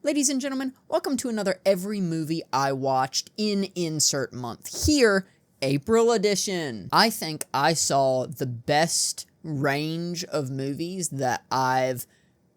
Ladies and gentlemen, welcome to another Every Movie I Watched in Insert Month. Here, April edition. I think I saw the best range of movies that I've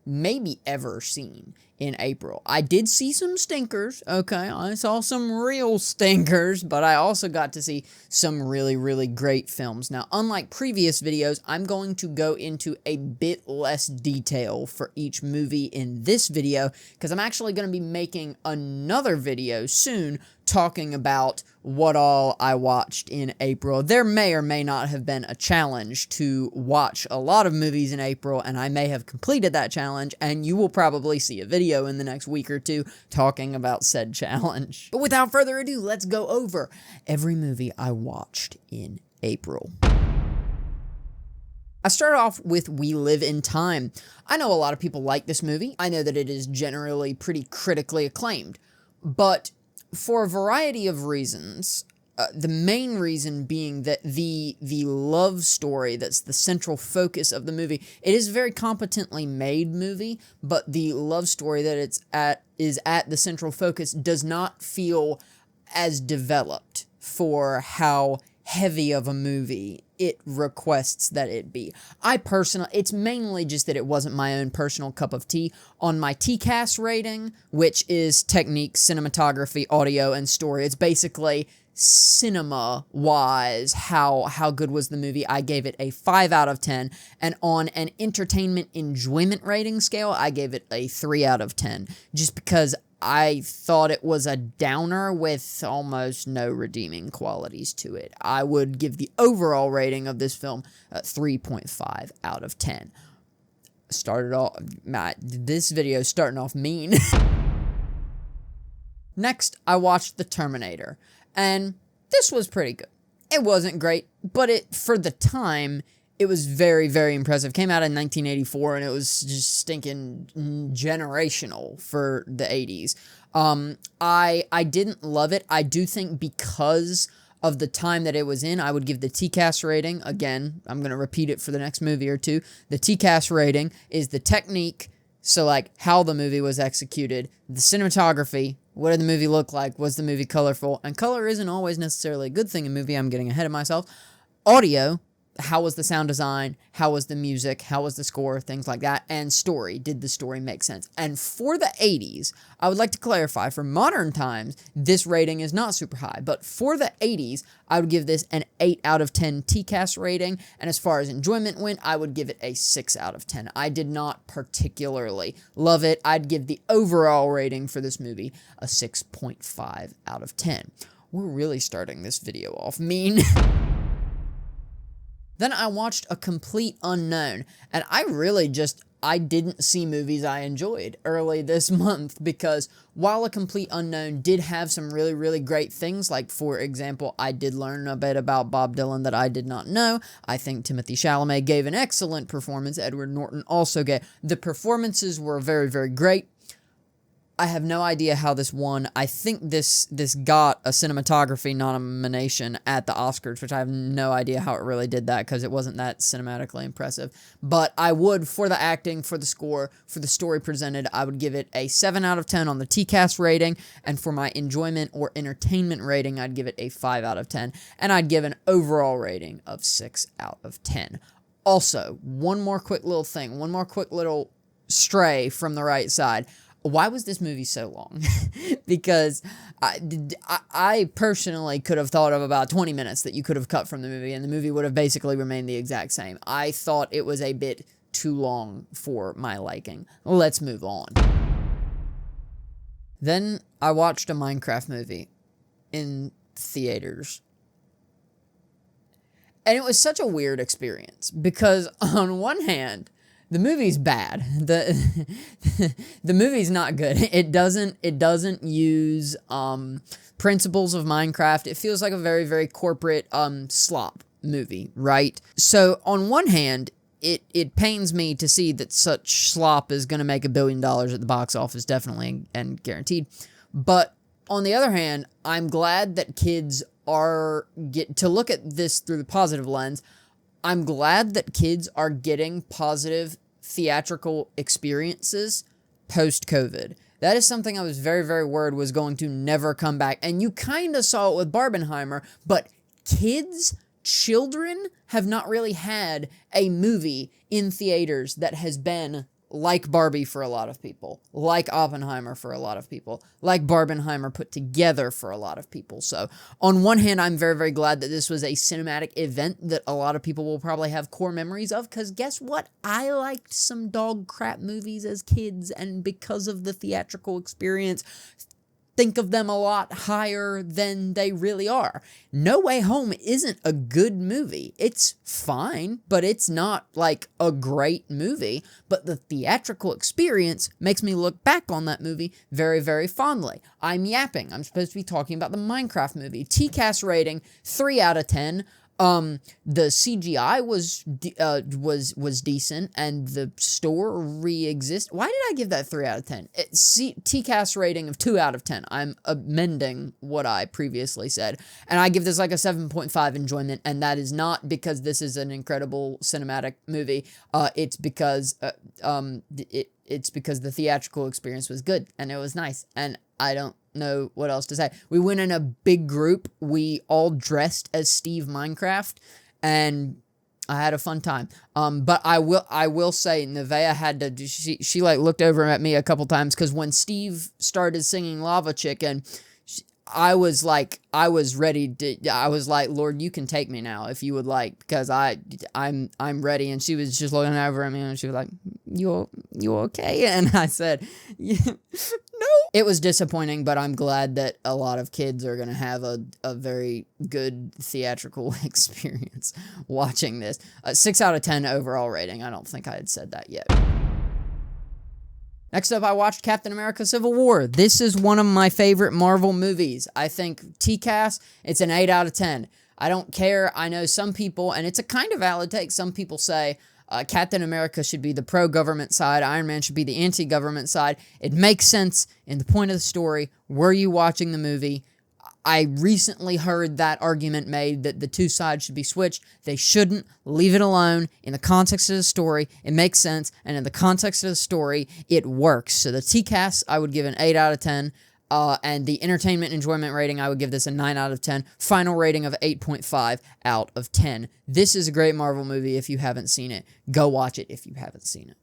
maybe ever seen in April. I did see some stinkers, okay? I saw some real stinkers, but I also got to see some really great films. Now, unlike previous videos, I'm going to go into a bit less detail for each movie in this video, because I'm actually going to be making another video soon talking about what all I watched in April. There may or may not have been a challenge to watch a lot of movies in April, and I may have completed that challenge, and you will probably see a video in the next week or two talking about said challenge. But without further ado, let's go over every movie I watched in April. I start off with We Live in Time. I know a lot of people like this movie. I know that it is generally pretty critically acclaimed, but for a variety of reasons, the main reason being that the love story that's the central focus of the movie, it is a very competently made movie, but the love story that is at the central focus does not feel as developed for how heavy of a movie it requests that it be. It's mainly just that it wasn't my own personal cup of tea. On my TCAS rating, which is technique, cinematography, audio, and story, it's basically cinema-wise, how good was the movie, I gave it a 5 out of 10, and on an entertainment enjoyment rating scale, I gave it a 3 out of 10, just because I thought it was a downer with almost no redeeming qualities to it. I would give the overall rating of this film a 3.5 out of 10. This video is starting off mean. Next, I watched The Terminator, and this was pretty good. It wasn't great, but for the time, it was very impressive. Came out in 1984, and it was just stinking generational for the 80s. I didn't love it. I do think because of the time that it was in, I would give the TCAS rating, again, I'm going to repeat it for the next movie or two. The TCAS rating is the technique, so like how the movie was executed, the cinematography, what did the movie look like, was the movie colorful, and color isn't always necessarily a good thing in a movie, I'm getting ahead of myself. Audio, how was the sound design, how was the music, how was the score, things like that, and story, did the story make sense? And for the 80s, I would like to clarify, for modern times, this rating is not super high, but for the 80s, I would give this an 8 out of 10 TCAS rating, and as far as enjoyment went, I would give it a 6 out of 10. I did not particularly love it. I'd give the overall rating for this movie a 6.5 out of 10. We're really starting this video off mean. Then I watched A Complete Unknown, and I didn't see movies I enjoyed early this month, because while A Complete Unknown did have some really great things, like, for example, I did learn a bit about Bob Dylan that I did not know. I think Timothée Chalamet gave an excellent performance. Edward Norton also gave. The performances were very great. I have no idea how this won. I think this got a cinematography nomination at the Oscars, which I have no idea how it really did that, because it wasn't that cinematically impressive. But I would, for the acting, for the score, for the story presented, I would give it a 7 out of 10 on the TCAS rating, and for my enjoyment or entertainment rating, I'd give it a 5 out of 10, and I'd give an overall rating of 6 out of 10. Also, one more quick little stray from the right side. Why was this movie so long? Because I personally could have thought of about 20 minutes that you could have cut from the movie, and the movie would have basically remained the exact same. I thought it was a bit too long for my liking. Let's move on. Then I watched a Minecraft movie in theaters. And it was such a weird experience, because on one hand, the movie's bad. The movie's not good. It doesn't use principles of Minecraft. It feels like a very corporate slop movie, right? So on one hand, it pains me to see that such slop is going to make $1 billion at the box office, definitely and guaranteed. But on the other hand, I'm glad that kids to look at this through the positive lens. I'm glad that kids are getting positive theatrical experiences post-COVID. That is something I was very, very worried was going to never come back. And you kind of saw it with Barbenheimer, but children have not really had a movie in theaters that has been like Barbie for a lot of people, like Oppenheimer for a lot of people, like Barbenheimer put together for a lot of people. So on one hand, I'm very, very glad that this was a cinematic event that a lot of people will probably have core memories of, because guess what? I liked some dog crap movies as kids, and because of the theatrical experience, think of them a lot higher than they really are. No Way Home isn't a good movie. It's fine, but it's not like a great movie. But the theatrical experience makes me look back on that movie very, very fondly. I'm yapping. I'm supposed to be talking about the Minecraft movie. TCAS rating, 3 out of 10. The CGI was decent, and the story exists. Why did I give that 3 out of 10? TCAS rating of 2 out of 10. I'm amending what I previously said, and I give this like a 7.5 enjoyment, and that is not because this is an incredible cinematic movie. It's because the theatrical experience was good, and it was nice, and I don't know what else to say. We went in a big group. We all dressed as Steve Minecraft, and I had a fun time. But I will say, Nevaeh had to, she like looked over at me a couple times, because when Steve started singing Lava Chicken, I was ready to, I was like, Lord, you can take me now if you would like, because I'm ready. And she was just looking over at me, and she was like, you okay? And I said, yeah, no. It was disappointing, but I'm glad that a lot of kids are going to have a very good theatrical experience watching this. 6 out of 10 overall rating. I don't think I had said that yet. Next up, I watched Captain America Civil War. This is one of my favorite Marvel movies. I think TCAS, it's an 8 out of 10. I don't care. I know some people, and it's a kind of valid take, some people say Captain America should be the pro-government side, Iron Man should be the anti-government side. It makes sense in the point of the story. Were you watching the movie? I recently heard that argument made that the two sides should be switched. They shouldn't. Leave it alone. In the context of the story, it makes sense. And in the context of the story, it works. So the TCAS, I would give an 8 out of 10. And the entertainment enjoyment rating, I would give this a 9 out of 10. Final rating of 8.5 out of 10. This is a great Marvel movie if you haven't seen it. Go watch it if you haven't seen it.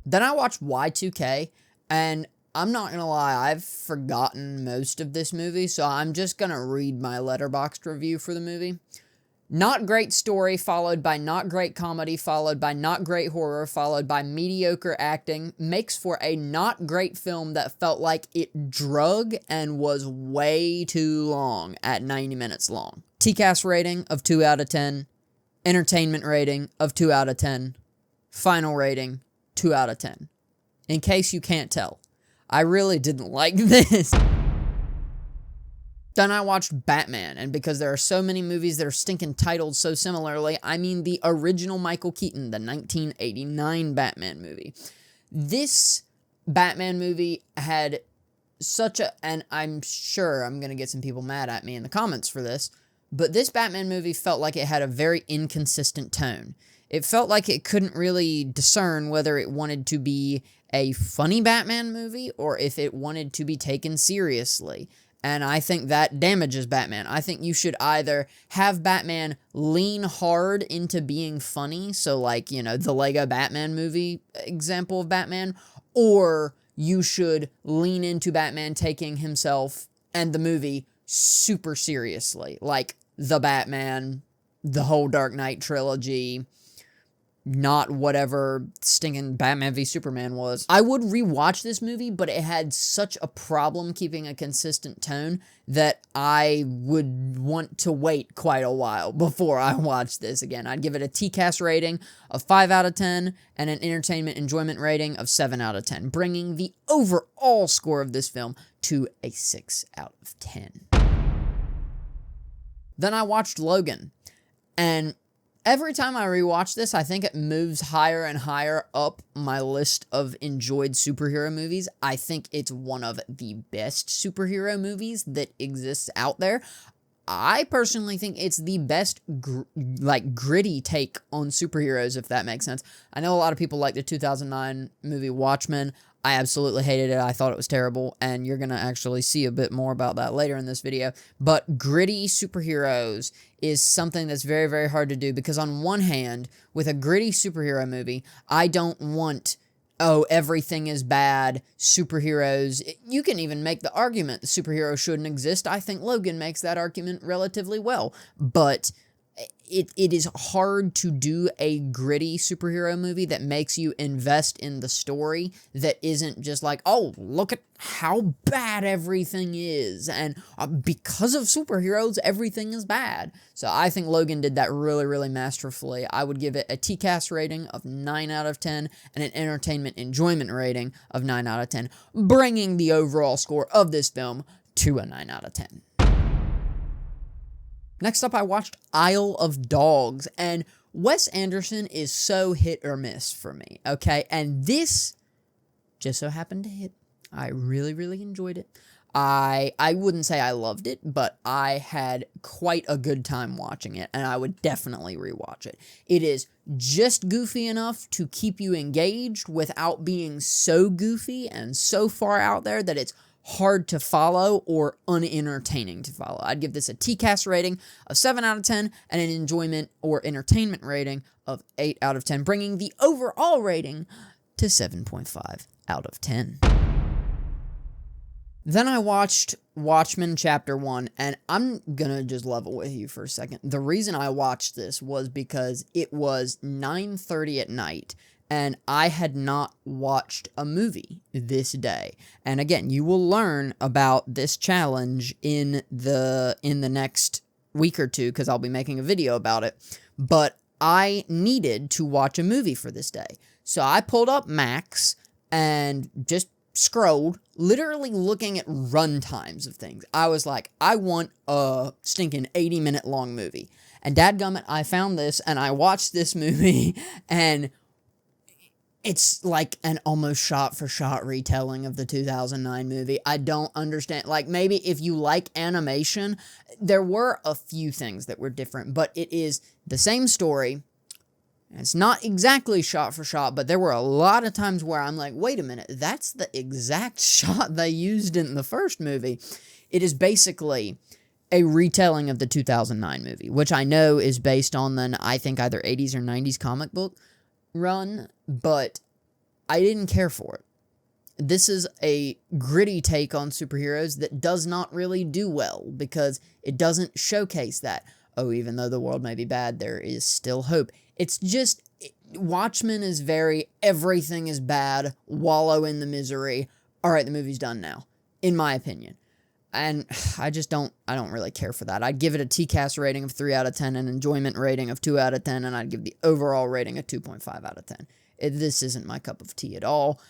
Then I watched Y2K, and I'm not gonna lie, I've forgotten most of this movie, so I'm just gonna read my Letterboxd review for the movie. Not great story, followed by not great comedy, followed by not great horror, followed by mediocre acting, makes for a not great film that felt like it drug and was way too long at 90 minutes long. TCAS rating of 2 out of 10. Entertainment rating of 2 out of 10. Final rating, 2 out of 10. In case you can't tell, I really didn't like this. Then I watched Batman, and because there are so many movies that are stinking titled so similarly, I mean the original Michael Keaton, the 1989 Batman movie. This Batman movie had such a, and I'm sure I'm going to get some people mad at me in the comments for this, but this Batman movie felt like it had a very inconsistent tone. It felt like it couldn't really discern whether it wanted to be a funny Batman movie or if it wanted to be taken seriously. And I think that damages Batman. I think you should either have Batman lean hard into being funny, so like, you know, the Lego Batman movie example of Batman, or you should lean into Batman taking himself and the movie super seriously, like The Batman, the whole Dark Knight trilogy, not whatever stinking Batman v Superman was. I would rewatch this movie, but it had such a problem keeping a consistent tone that I would want to wait quite a while before I watch this again. I'd give it a TCAS rating of 5 out of 10 and an entertainment enjoyment rating of 7 out of 10, bringing the overall score of this film to a 6 out of 10. Then I watched Logan, and every time I rewatch this, I think it moves higher and higher up my list of enjoyed superhero movies. I think it's one of the best superhero movies that exists out there. I personally think it's the best, gritty take on superheroes, if that makes sense. I know a lot of people like the 2009 movie Watchmen. I absolutely hated it. I thought it was terrible, and you're going to actually see a bit more about that later in this video. But gritty superheroes is something that's very, very hard to do, because on one hand, with a gritty superhero movie, I don't want, oh, everything is bad, superheroes. You can even make the argument that superheroes shouldn't exist. I think Logan makes that argument relatively well, but it is hard to do a gritty superhero movie that makes you invest in the story, that isn't just like, oh, look at how bad everything is, and because of superheroes, everything is bad. So I think Logan did that really, really masterfully. I would give it a TCAS rating of 9 out of 10 and an entertainment enjoyment rating of 9 out of 10, bringing the overall score of this film to a 9 out of 10. Next up, I watched Isle of Dogs, and Wes Anderson is so hit or miss for me, okay? And this just so happened to hit. I really, really enjoyed it. I wouldn't say I loved it, but I had quite a good time watching it, and I would definitely rewatch it. It is just goofy enough to keep you engaged without being so goofy and so far out there that it's hard to follow or unentertaining to follow. I'd give this a TCAS rating of 7 out of 10 and an enjoyment or entertainment rating of 8 out of 10, bringing the overall rating to 7.5 out of 10. Then I watched Watchmen Chapter 1, and I'm gonna just level with you for a second. The reason I watched this was because it was 9:30 at night, and I had not watched a movie this day. And again, you will learn about this challenge in the next week or two, because I'll be making a video about it. But I needed to watch a movie for this day. So I pulled up Max and just scrolled, literally looking at run times of things. I was like, I want a stinking 80-minute long movie. And dadgummit, I found this, and I watched this movie, and it's like an almost shot-for-shot retelling of the 2009 movie. I don't understand. Like, maybe if you like animation, there were a few things that were different, but it is the same story. It's not exactly shot-for-shot, but there were a lot of times where I'm like, wait a minute, that's the exact shot they used in the first movie. It is basically a retelling of the 2009 movie, which I know is based on the, I think, either 80s or 90s comic book run, but I didn't care for it. This is a gritty take on superheroes that does not really do well, because it doesn't showcase that, oh, even though the world may be bad, there is still hope. It's just, Watchmen is very, everything is bad, wallow in the misery, alright, the movie's done now, in my opinion. And I don't really care for that. I'd give it a TCAS rating of 3 out of 10, an enjoyment rating of 2 out of 10, and I'd give the overall rating a 2.5 out of 10. This isn't my cup of tea at all,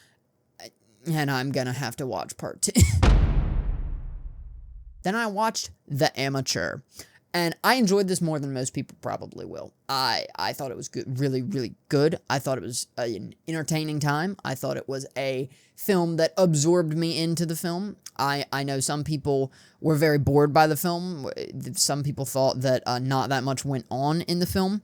and I'm gonna have to watch part 2. Then I watched The Amateur, and I enjoyed this more than most people probably will. I thought it was good, really, really good. I thought it was an entertaining time. I thought it was a film that absorbed me into the film. I know some people were very bored by the film. Some people thought that not that much went on in the film.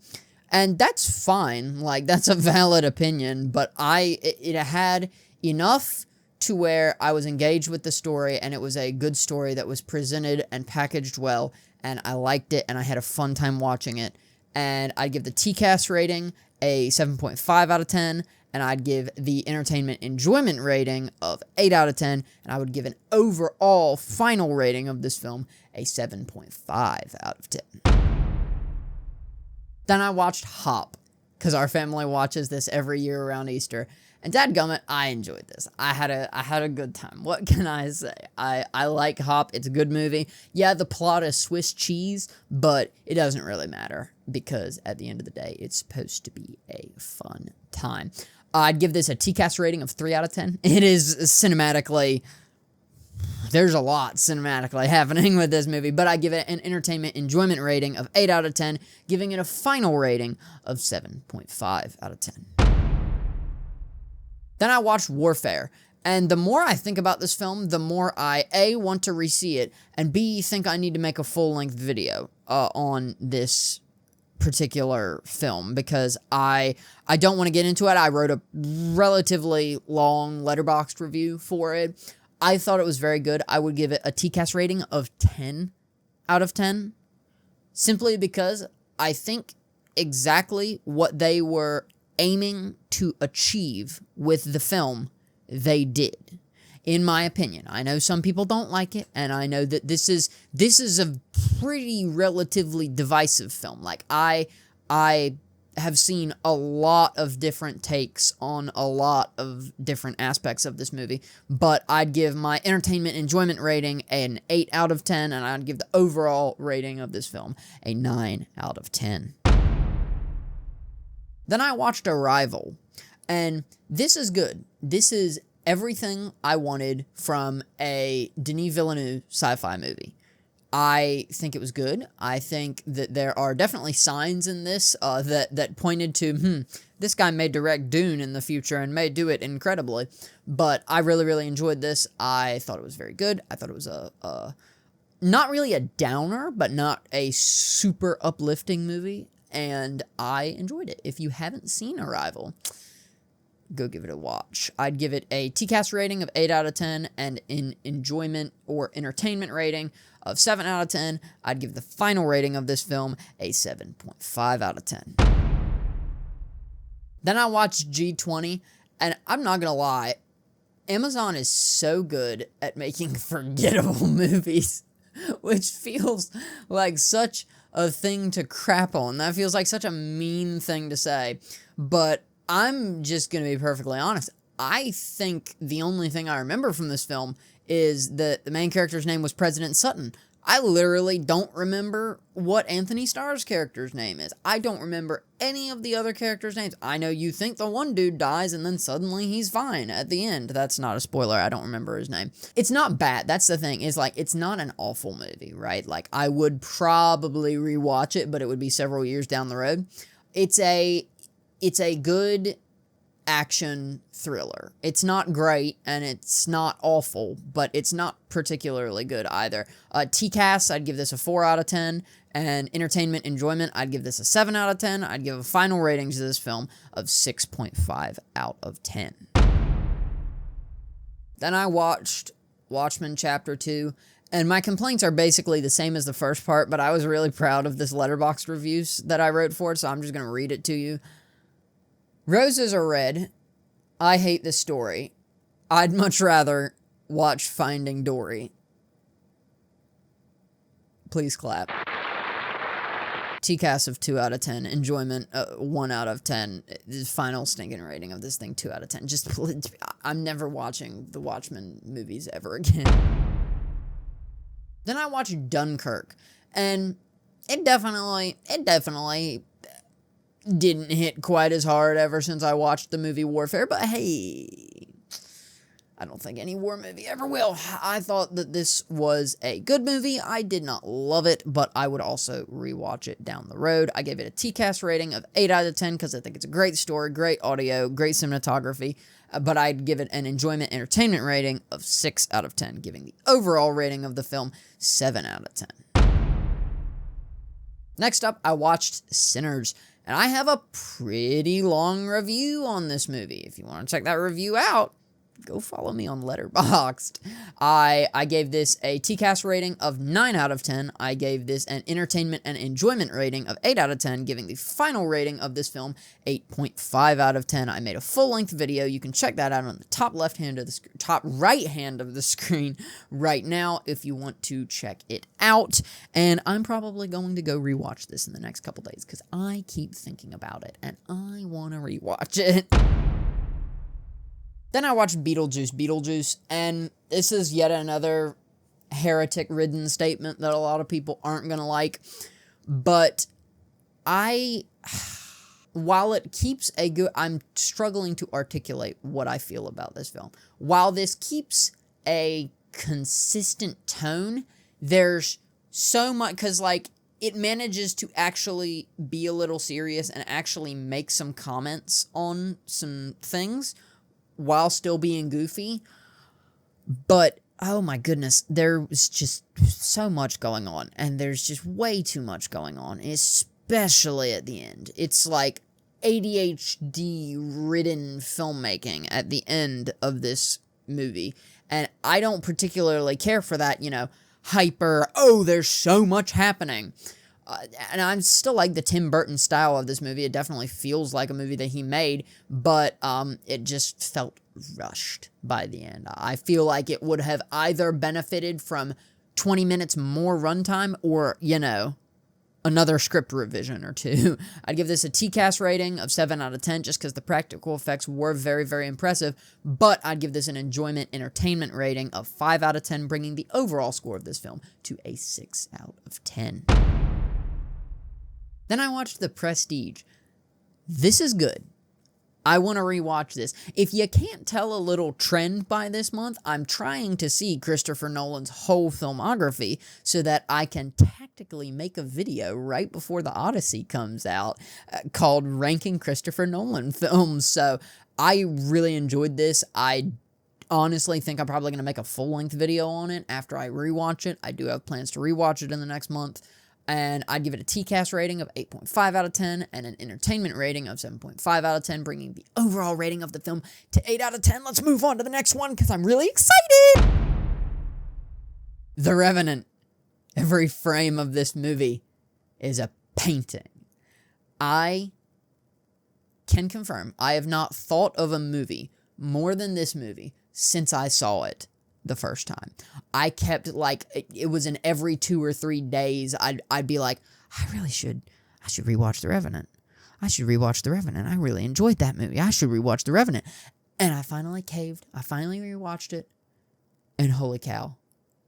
And that's fine. Like, that's a valid opinion. But it had enough to where I was engaged with the story, and it was a good story that was presented and packaged well, and I liked it, and I had a fun time watching it. And I'd give the TCAS rating a 7.5 out of 10, and I'd give the entertainment enjoyment rating of 8 out of 10, and I would give an overall final rating of this film a 7.5 out of 10. Then I watched Hop, because our family watches this every year around Easter, and dadgummit, I enjoyed this. I had a good time. What can I say? I like Hop. It's a good movie. Yeah, the plot is Swiss cheese, but it doesn't really matter, because at the end of the day, it's supposed to be a fun time. I'd give this a TCAS rating of 3 out of 10. It is cinematically, there's a lot cinematically happening with this movie, but I give it an entertainment enjoyment rating of 8 out of 10, giving it a final rating of 7.5 out of 10. Then I watched Warfare, and the more I think about this film, the more I, A, want to re-see it, and B, think I need to make a full-length video on this particular film because I don't want to get into it. I wrote a relatively long Letterboxd review for it. I thought it was very good. I would give it a TCAS rating of 10 out of 10, simply because I think exactly what they were aiming to achieve with the film, they did. In my opinion. I know some people don't like it, and I know that this is a pretty relatively divisive film. Like, I have seen a lot of different takes on a lot of different aspects of this movie, but I'd give my entertainment enjoyment rating an 8 out of 10, and I'd give the overall rating of this film a 9 out of 10. Then I watched Arrival, and this is good. This is everything I wanted from a Denis Villeneuve sci-fi movie. I think it was good. I think that there are definitely signs in this that pointed to, this guy may direct Dune in the future and may do it incredibly. But I really, really enjoyed this. I thought it was very good. I thought it was a not really a downer, but not a super uplifting movie. And I enjoyed it. If you haven't seen Arrival, go give it a watch. I'd give it a TCAS rating of 8 out of 10 and an enjoyment or entertainment rating of 7 out of 10. I'd give the final rating of this film a 7.5 out of 10. Then I watched G20, and I'm not gonna lie, Amazon is so good at making forgettable movies, which feels like such a thing to crap on. That feels like such a mean thing to say, but I'm just going to be perfectly honest. I think the only thing I remember from this film is that the main character's name was President Sutton. I literally don't remember what Anthony Starr's character's name is. I don't remember any of the other characters' names. I know you think the one dude dies and then suddenly he's fine at the end. That's not a spoiler. I don't remember his name. It's not bad. That's the thing. It's like, it's not an awful movie, right? Like, I would probably rewatch it, but it would be several years down the road. It's a good action thriller. It's not great, and it's not awful, but it's not particularly good either. TCAS, I'd give this a 4 out of 10, and entertainment enjoyment, I'd give this a 7 out of 10. I'd give a final rating to this film of 6.5 out of 10. Then I watched Watchmen Chapter 2, and my complaints are basically the same as the first part, but I was really proud of this Letterboxd reviews that I wrote for it, so I'm just going to read it to you. Roses are red. I hate this story. I'd much rather watch Finding Dory. Please clap. TCAS of 2 out of 10. Enjoyment, 1 out of 10. The final stinking rating of this thing, 2 out of 10. I'm never watching the Watchmen movies ever again. Then I watched Dunkirk, and it definitely didn't hit quite as hard ever since I watched the movie Warfare, but hey, I don't think any war movie ever will. I thought that this was a good movie. I did not love it, but I would also rewatch it down the road. I gave it a TCAS rating of 8 out of 10 because I think it's a great story, great audio, great cinematography, but I'd give it an enjoyment entertainment rating of 6 out of 10, giving the overall rating of the film 7 out of 10. Next up, I watched Sinners, and I have a pretty long review on this movie. If you want to check that review out, go follow me on Letterboxd. I gave this a TCAS rating of 9 out of 10. I gave this an entertainment and enjoyment rating of 8 out of 10, giving the final rating of this film 8.5 out of 10. I made a full-length video. You can check that out on the top right hand of the screen right now if you want to check it out. And I'm probably going to go rewatch this in the next couple days because I keep thinking about it and I want to rewatch it. Then I watched Beetlejuice, and this is yet another heretic-ridden statement that a lot of people aren't going to like, but while it keeps a good, I'm struggling to articulate what I feel about this film. While this keeps a consistent tone, there's so much, because, like, it manages to actually be a little serious and actually make some comments on some things, while still being goofy, but oh my goodness, there was just so much going on, and there's just way too much going on, especially at the end. It's like ADHD-ridden filmmaking at the end of this movie. And I don't particularly care for that, hyper, oh, there's so much happening. And I still like the Tim Burton style of this movie. It definitely feels like a movie that he made, but it just felt rushed by the end. I feel like it would have either benefited from 20 minutes more runtime or, another script revision or two. I'd give this a TCAS rating of 7 out of 10 just because the practical effects were very, very impressive, but I'd give this an enjoyment entertainment rating of 5 out of 10, bringing the overall score of this film to a 6 out of 10. Then I watched The Prestige. This is good. I want to rewatch this. If you can't tell a little trend by this month, I'm trying to see Christopher Nolan's whole filmography so that I can tactically make a video right before the Odyssey comes out called Ranking Christopher Nolan Films. So I really enjoyed this. I honestly think I'm probably going to make a full-length video on it after I rewatch it. I do have plans to rewatch it in the next month. And I'd give it a TCAS rating of 8.5 out of 10 and an entertainment rating of 7.5 out of 10, bringing the overall rating of the film to 8 out of 10. Let's move on to the next one because I'm really excited! The Revenant. Every frame of this movie is a painting. I can confirm I have not thought of a movie more than this movie since I saw it the first time. I kept, it was in every 2 or 3 days, I'd be like, I should rewatch The Revenant. I should rewatch The Revenant. I really enjoyed that movie. I should rewatch The Revenant. And I finally caved. I finally rewatched it. And holy cow,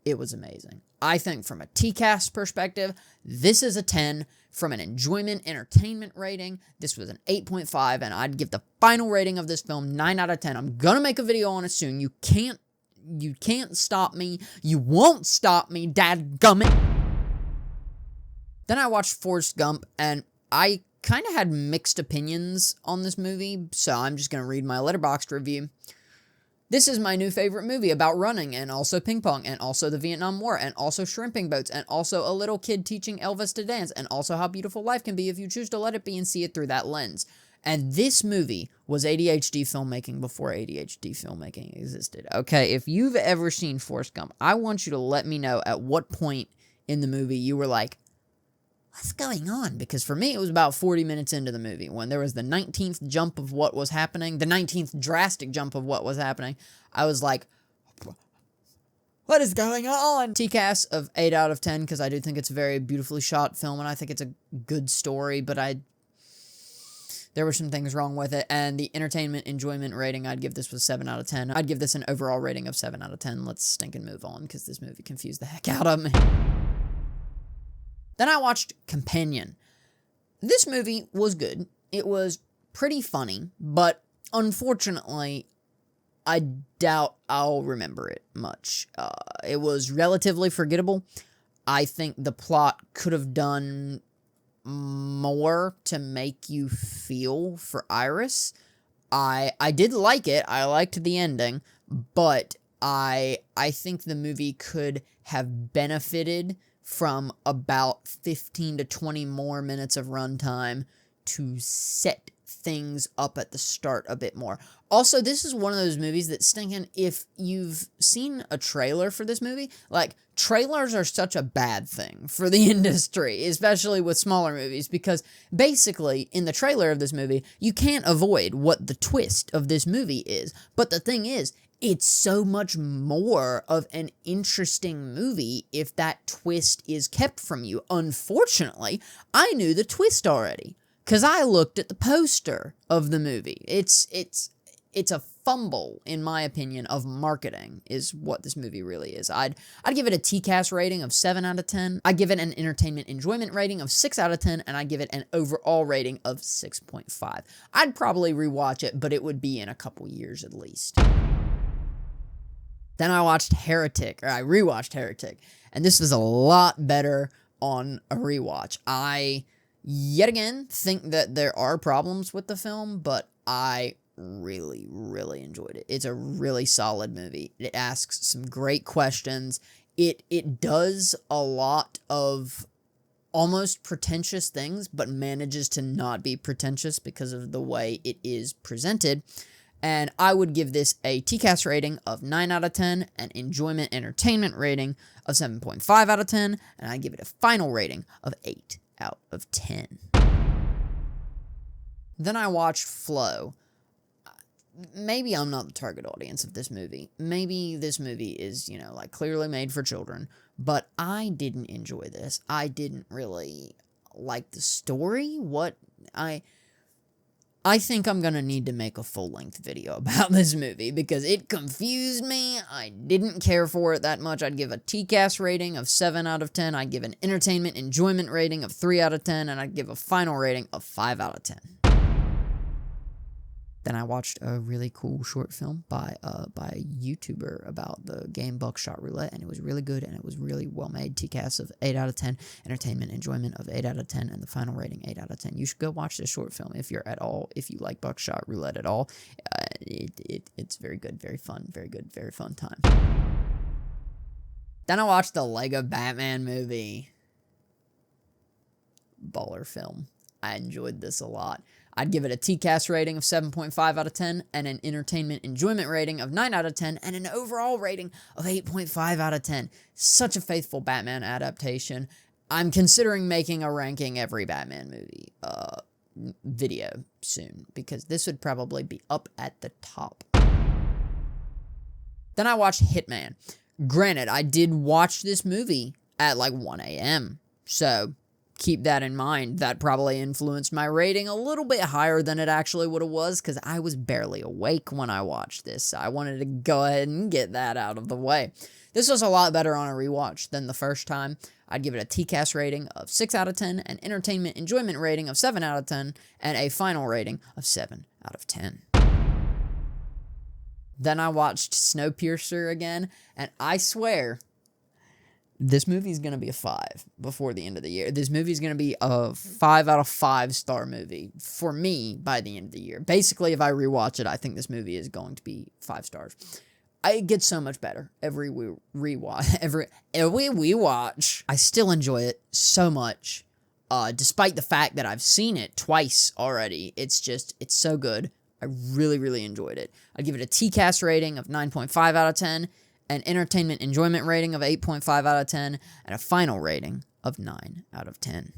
it was amazing. I think from a TCAS perspective, this is a 10. From an enjoyment entertainment rating, this was an 8.5, and I'd give the final rating of this film 9 out of 10. I'm gonna make a video on it soon. You can't stop me. You won't stop me, dadgummit. Then I watched Forrest Gump, and I kind of had mixed opinions on this movie, so I'm just going to read my Letterboxd review. This is my new favorite movie about running, and also ping pong, and also the Vietnam War, and also shrimping boats, and also a little kid teaching Elvis to dance, and also how beautiful life can be if you choose to let it be and see it through that lens. And this movie was ADHD filmmaking before ADHD filmmaking existed. Okay, if you've ever seen Forrest Gump, I want you to let me know at what point in the movie you were like, what's going on? Because for me, it was about 40 minutes into the movie when there was the 19th jump of what was happening, the 19th drastic jump of what was happening. I was like, what is going on? TCAS of 8 out of 10 because I do think it's a very beautifully shot film and I think it's a good story, but there were some things wrong with it, and the entertainment enjoyment rating I'd give this was 7 out of 10. I'd give this an overall rating of 7 out of 10. Let's stink and move on, because this movie confused the heck out of me. Then I watched Companion. This movie was good. It was pretty funny, but unfortunately, I doubt I'll remember it much. It was relatively forgettable. I think the plot could have done more to make you feel for Iris. I did like it. I liked the ending, but I think the movie could have benefited from about 15 to 20 more minutes of runtime to set things up at the start a bit more. Also, this is one of those movies that stinking, if you've seen a trailer for this movie, trailers are such a bad thing for the industry, especially with smaller movies, because basically, in the trailer of this movie, you can't avoid what the twist of this movie is. But the thing is, it's so much more of an interesting movie if that twist is kept from you. Unfortunately, I knew the twist already, because I looked at the poster of the movie. It's a fumble, in my opinion, of marketing is what this movie really is. I'd give it a TCAS rating of 7 out of 10. I'd give it an entertainment enjoyment rating of 6 out of 10, and I'd give it an overall rating of 6.5. I'd probably rewatch it, but it would be in a couple years at least. Then I rewatched Heretic, and this was a lot better on a rewatch. I, yet again, think that there are problems with the film, but I really, really enjoyed it. It's a really solid movie. It asks some great questions. It does a lot of almost pretentious things, but manages to not be pretentious because of the way it is presented. And I would give this a TCAS rating of 9 out of 10, an enjoyment entertainment rating of 7.5 out of 10, and I give it a final rating of 8 out of 10. Then I watched Flow. Maybe I'm not the target audience of this movie. Maybe this movie is, like clearly made for children, but I didn't enjoy this. I didn't really like the story. I think I'm going to need to make a full-length video about this movie because it confused me. I didn't care for it that much. I'd give a TCAS rating of 7 out of 10. I'd give an entertainment enjoyment rating of 3 out of 10. And I'd give a final rating of 5 out of 10. Then I watched a really cool short film by a YouTuber about the game Buckshot Roulette, and it was really good, and it was really well made. TCAS of 8 out of 10, entertainment enjoyment of 8 out of 10, and the final rating 8 out of 10. You should go watch this short film if you like Buckshot Roulette at all. It's very good, very fun, very good, very fun time. Then I watched the Lego Batman movie. Baller film. I enjoyed this a lot. I'd give it a TCAS rating of 7.5 out of 10, and an entertainment enjoyment rating of 9 out of 10, and an overall rating of 8.5 out of 10. Such a faithful Batman adaptation. I'm considering making a ranking every Batman movie video soon, because this would probably be up at the top. Then I watched Hitman. Granted, I did watch this movie at like 1 a.m., so keep that in mind. That probably influenced my rating a little bit higher than it actually would have was, because I was barely awake when I watched this. I wanted to go ahead and get that out of the way. This was a lot better on a rewatch than the first time. I'd give it a TCAS rating of 6 out of 10, an entertainment enjoyment rating of 7 out of 10, and a final rating of 7 out of 10. Then I watched Snowpiercer again, and I swear, this movie's going to be a 5 before the end of the year. This movie's going to be a 5 out of 5 star movie for me by the end of the year. Basically, if I rewatch it, I think this movie is going to be 5 stars. It gets so much better every rewatch. Every we watch. I still enjoy it so much, despite the fact that I've seen it twice already. It's so good. I really, really enjoyed it. I'd give it a TCAS rating of 9.5 out of 10. An entertainment enjoyment rating of 8.5 out of 10, and a final rating of 9 out of 10.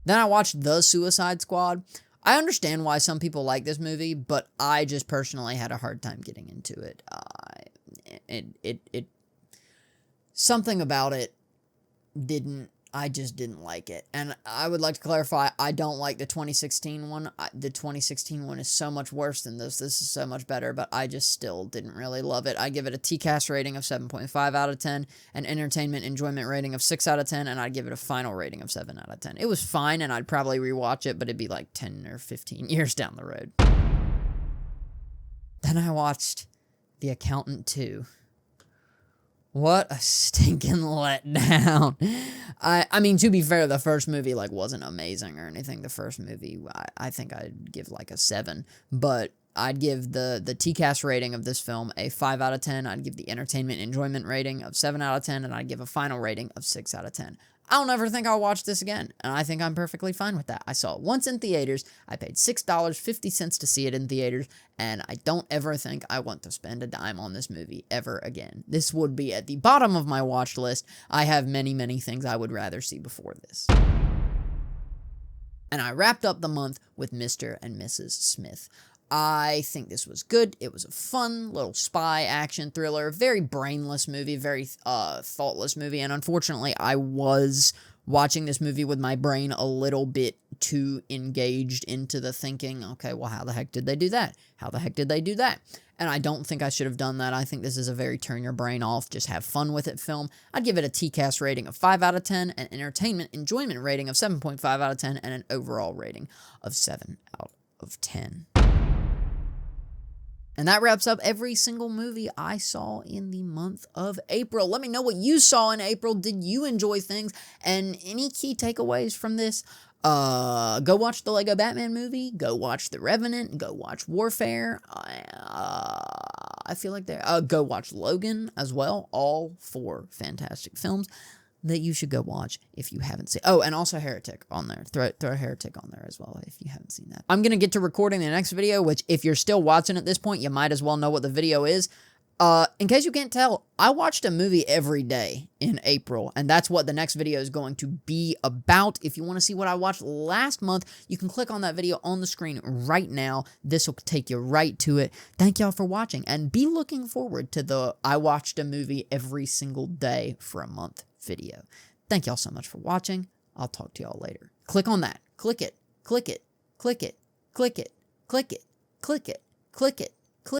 Then I watched The Suicide Squad. I understand why some people like this movie, but I just personally had a hard time getting into it. Something about it I just didn't like it. And I would like to clarify, I don't like the 2016 one. The 2016 one is so much worse than this. This is so much better, but I just still didn't really love it. I give it a TCAS rating of 7.5 out of 10, an entertainment enjoyment rating of 6 out of 10, and I'd give it a final rating of 7 out of 10. It was fine, and I'd probably rewatch it, but it'd be like 10 or 15 years down the road. Then I watched The Accountant 2. What a stinking letdown. I mean, to be fair, the first movie, wasn't amazing or anything. The first movie, I think I'd give, a 7. But I'd give the TCAS rating of this film a 5 out of 10. I'd give the entertainment enjoyment rating of 7 out of 10. And I'd give a final rating of 6 out of 10. I don't ever think I'll watch this again, and I think I'm perfectly fine with that. I saw it once in theaters. I paid $6.50 to see it in theaters, and I don't ever think I want to spend a dime on this movie ever again. This would be at the bottom of my watch list. I have many, many things I would rather see before this. And I wrapped up the month with Mr. and Mrs. Smith. I think this was good. It was a fun little spy action thriller, very brainless movie, very thoughtless movie, and unfortunately I was watching this movie with my brain a little bit too engaged into the thinking, okay, well, how the heck did they do that? How the heck did they do that? And I don't think I should have done that. I think this is a very turn your brain off, just have fun with it film. I'd give it a TCAS rating of 5 out of 10, an entertainment enjoyment rating of 7.5 out of 10, and an overall rating of 7 out of 10. And that wraps up every single movie I saw in the month of April. Let me know what you saw in April. Did you enjoy things? And any key takeaways from this? Go watch the Lego Batman movie. Go watch The Revenant. Go watch Warfare. I feel like go watch Logan as well. All 4 fantastic films. that you should go watch if you haven't seen. Oh, and also Heretic on there. Throw Heretic on there as well if you haven't seen that. I'm going to get to recording the next video, which if you're still watching at this point, you might as well know what the video is. In case you can't tell, I watched a movie every day in April, and that's what the next video is going to be about. If you want to see what I watched last month, you can click on that video on the screen right now. This will take you right to it. Thank y'all for watching, and be looking forward to the I watched a movie every single day for a month video. Thank y'all so much for watching. I'll talk to y'all later. Click on that. Click it. Click it. Click it. Click it. Click it. Click it. Click it.